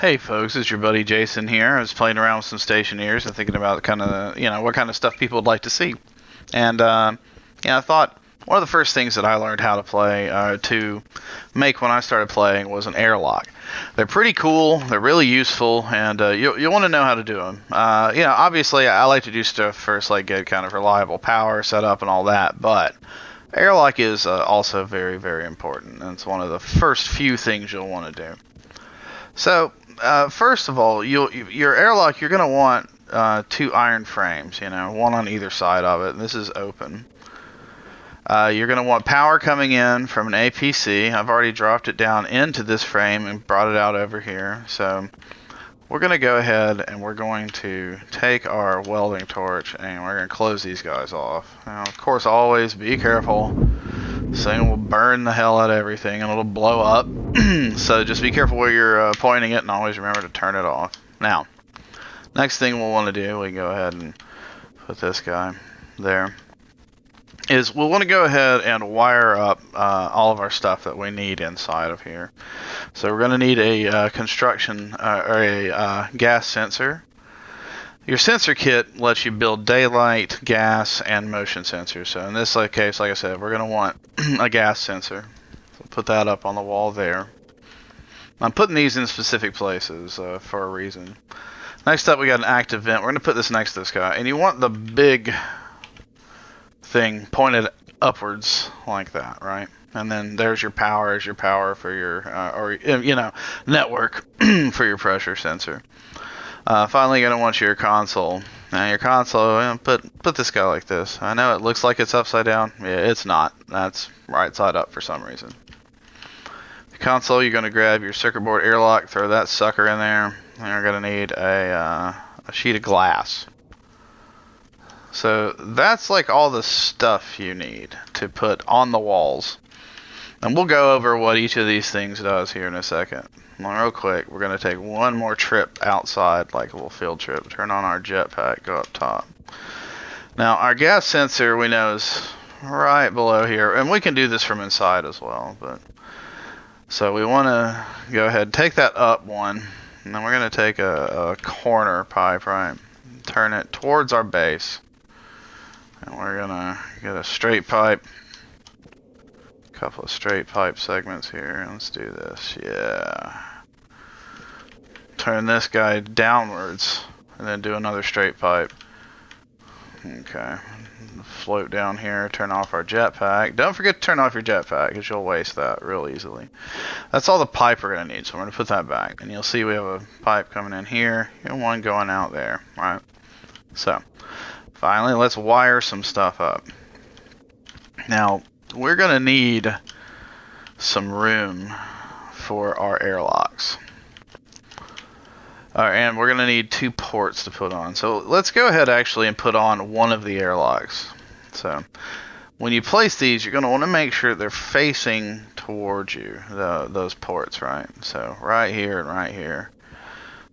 Hey folks, it's your buddy Jason here. I was playing around with some Stationeers and thinking about kind of, what kind of stuff people would like to see. And, I thought one of the first things that I learned how to play, to make when I started playing was an airlock. They're pretty cool, they're really useful, and you'll want to know how to do them. Obviously I like to do stuff first, like get kind of reliable power set up and all that, but airlock is also very, very important, and it's one of the first few things you'll want to do. So, first of all, your airlock, you're going to want two iron frames, one on either side of it. This is open. You're going to want power coming in from an APC. I've already dropped it down into this frame and brought it out over here. So we're going to go ahead and we're going to take our welding torch and we're going to close these guys off. Now, of course, always be careful. This thing will burn the hell out of everything and it'll blow up. So just be careful where you're pointing it and always remember to turn it off. Now, next thing we'll want to do, we can go ahead and put this guy there, is we'll want to go ahead and wire up all of our stuff that we need inside of here. So we're going to need a construction or a gas sensor. Your sensor kit lets you build daylight, gas, and motion sensors. So in this case, like I said, we're going to want a gas sensor. So put that up on the wall there. I'm putting these in specific places for a reason. Next up, we got an active vent. We're going to put this next to this guy. And you want the big thing pointed upwards like that, right? And then there's your power for your, network for your pressure sensor. Finally, you're going to want your console. Now your console, put this guy like this. I know it looks like it's upside down. Yeah, it's not. That's right side up for some reason. The console, you're going to grab your circuit board airlock, throw that sucker in there. And you're going to need a sheet of glass. So that's like all the stuff you need to put on the walls. And we'll go over what each of these things does here in a second. Real quick, we're going to take one more trip outside, like a little field trip. Turn on our jetpack, go up top. Now, our gas sensor, we know, is right below here. And we can do this from inside as well. So we want to go ahead and take that up one. And then we're going to take a corner pipe, right? Turn it towards our base. And we're going to get a straight pipe. Couple of straight pipe segments here. Let's do this. Yeah. Turn this guy downwards and then do another straight pipe. Okay. Float down here. Turn off our jetpack. Don't forget to turn off your jetpack because you'll waste that real easily. That's all the pipe we're going to need. So we're going to put that back. And you'll see we have a pipe coming in here and one going out there. Right. So finally, let's wire some stuff up. Now, we're going to need some room for our airlocks. Alright, and we're going to need two ports to put on. So let's go ahead actually and put on one of the airlocks. So when you place these, you're going to want to make sure they're facing towards you, those ports, right? So right here and right here.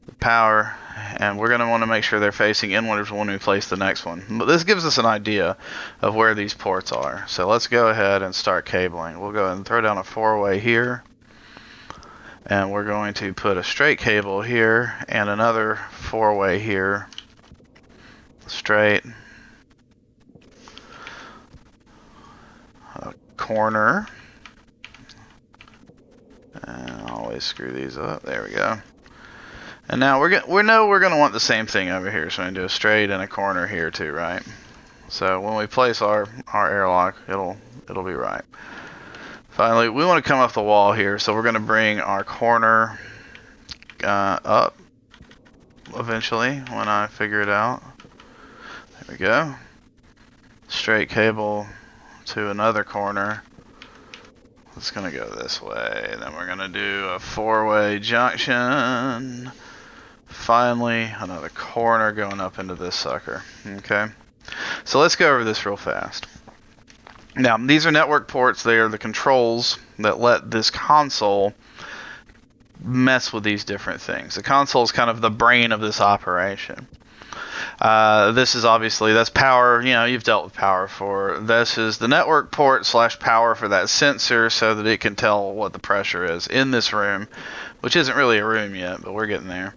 The power, and we're going to want to make sure they're facing inwards when we place the next one. But this gives us an idea of where these ports are. So let's go ahead and start cabling. We'll go ahead and throw down a 4-way here. And we're going to put a straight cable here and another 4-way here. Straight. A corner. And I'll always screw these up. There we go. And now we know we're going to want the same thing over here. So we're going to do a straight and a corner here too, right? So when we place our airlock, it'll be right. Finally, we want to come off the wall here. So we're going to bring our corner up eventually when I figure it out. There we go. Straight cable to another corner. It's going to go this way. Then we're going to do a 4-way junction. Finally, another corner going up into this sucker. Okay, so let's go over this real fast. Now, these are network ports. They are the controls that let this console mess with these different things. The console is kind of the brain of this operation. This is obviously, that's power. You know, you've dealt with power before. This is the network port / power for that sensor so that it can tell what the pressure is in this room, which isn't really a room yet, but we're getting there.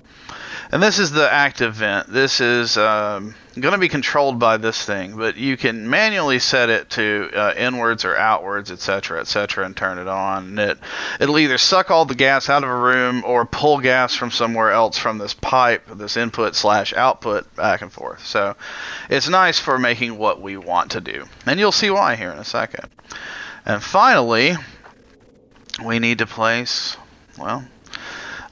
And this is the active vent. This is going to be controlled by this thing, but you can manually set it to inwards or outwards, etc., and turn it on. And it'll either suck all the gas out of a room or pull gas from somewhere else from this pipe, this input / output, back and forth. So it's nice for making what we want to do. And you'll see why here in a second. And finally, we need to place, well,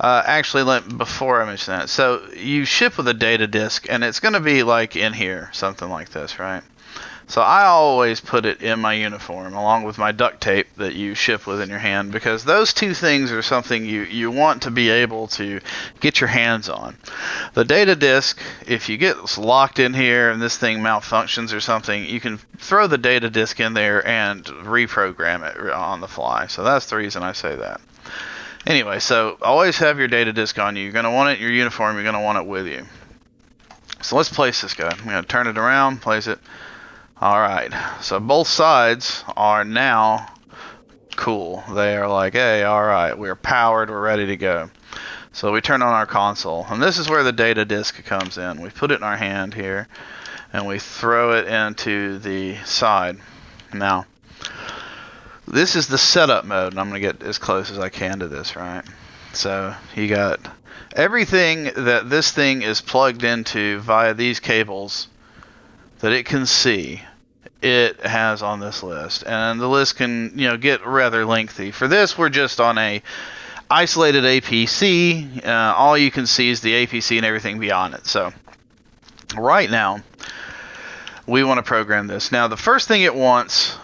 actually, before I mention that, so you ship with a data disk, and it's going to be like in here, something like this, right? So I always put it in my uniform, along with my duct tape that you ship with in your hand, because those two things are something you want to be able to get your hands on. The data disk, if you get locked in here and this thing malfunctions or something, you can throw the data disk in there and reprogram it on the fly. So that's the reason I say that. Anyway, so always have your data disk on you. You're going to want it in your uniform. You're going to want it with you. So let's place this guy. I'm going to turn it around, place it. All right. So both sides are now cool. They are like, hey, all right, we're powered. We're ready to go. So we turn on our console. And this is where the data disk comes in. We put it in our hand here, and we throw it into the side. Now, this is the setup mode, and I'm going to get as close as I can to this, right? So you got everything that this thing is plugged into via these cables that it can see, it has on this list. And the list can, get rather lengthy. For this, we're just on a isolated APC. All you can see is the APC and everything beyond it. So right now, we want to program this. Now, the first thing it wants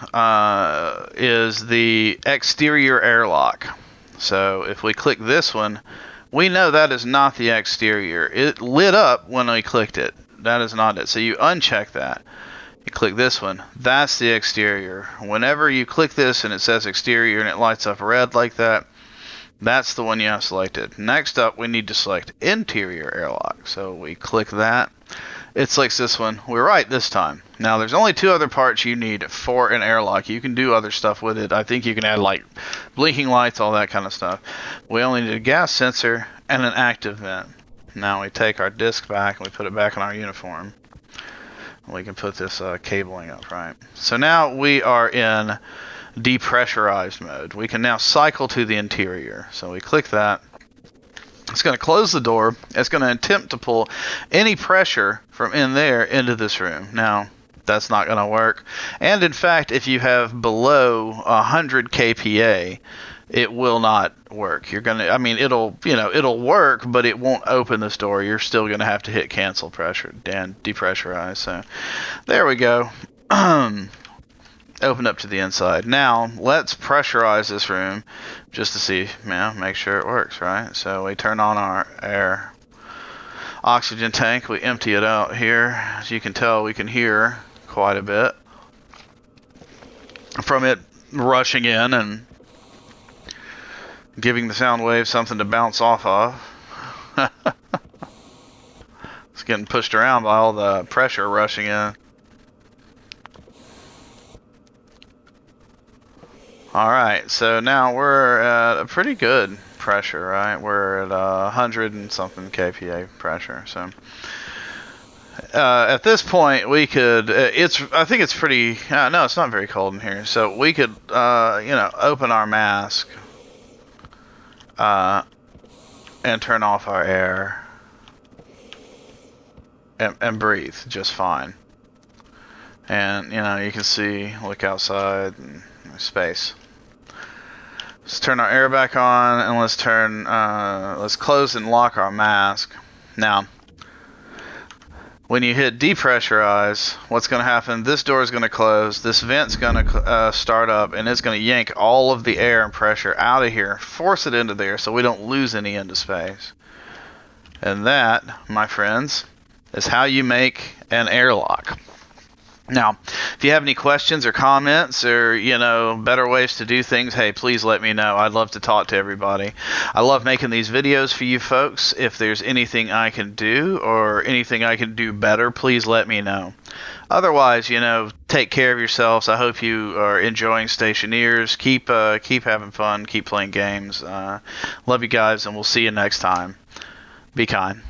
is the exterior airlock. So if we click this one, we know that is not the exterior. It lit up when I clicked it. That is not it. So you uncheck that. You click this one. That's the exterior. Whenever you click this and it says exterior and it lights up red like that, that's the one you have selected. Next up, we need to select interior airlock. So we click that. It selects this one. We're right this time. Now, there's only two other parts you need for an airlock. You can do other stuff with it. I think you can add, like, blinking lights, all that kind of stuff. We only need a gas sensor and an active vent. Now, we take our disc back and we put it back in our uniform. We can put this cabling up, right? So now we are in depressurized mode. We can now cycle to the interior. So we click that. It's going to close the door. It's going to attempt to pull any pressure from in there into this room. Now, that's not going to work. And in fact, if you have below 100 kPa, it will not work. You're going to, it'll work, but it won't open this door. You're still going to have to hit cancel pressure and depressurize. So there we go. Open up to the inside. Now, let's pressurize this room just to see, make sure it works, right? So we turn on our air oxygen tank. We empty it out here. As you can tell, we can hear quite a bit from it rushing in and giving the sound wave something to bounce off of. It's getting pushed around by all the pressure rushing in. Alright, so now we're at a pretty good pressure, right? We're at 100 and something kPa pressure. So at this point, we could, I think it's pretty, no, it's not very cold in here. So we could, open our mask and turn off our air and breathe just fine. And, you can see, look outside, and space. Let's turn our air back on, and let's close and lock our mask. Now, when you hit depressurize, what's going to happen? This door is going to close, this vent's going to start up, and it's going to yank all of the air and pressure out of here, force it into there so we don't lose any into space. And that, my friends, is how you make an airlock. Now, if you have any questions or comments or, better ways to do things, hey, please let me know. I'd love to talk to everybody. I love making these videos for you folks. If there's anything I can do or anything I can do better, please let me know. Otherwise, take care of yourselves. I hope you are enjoying Stationeers. Keep having fun. Keep playing games. Love you guys, and we'll see you next time. Be kind.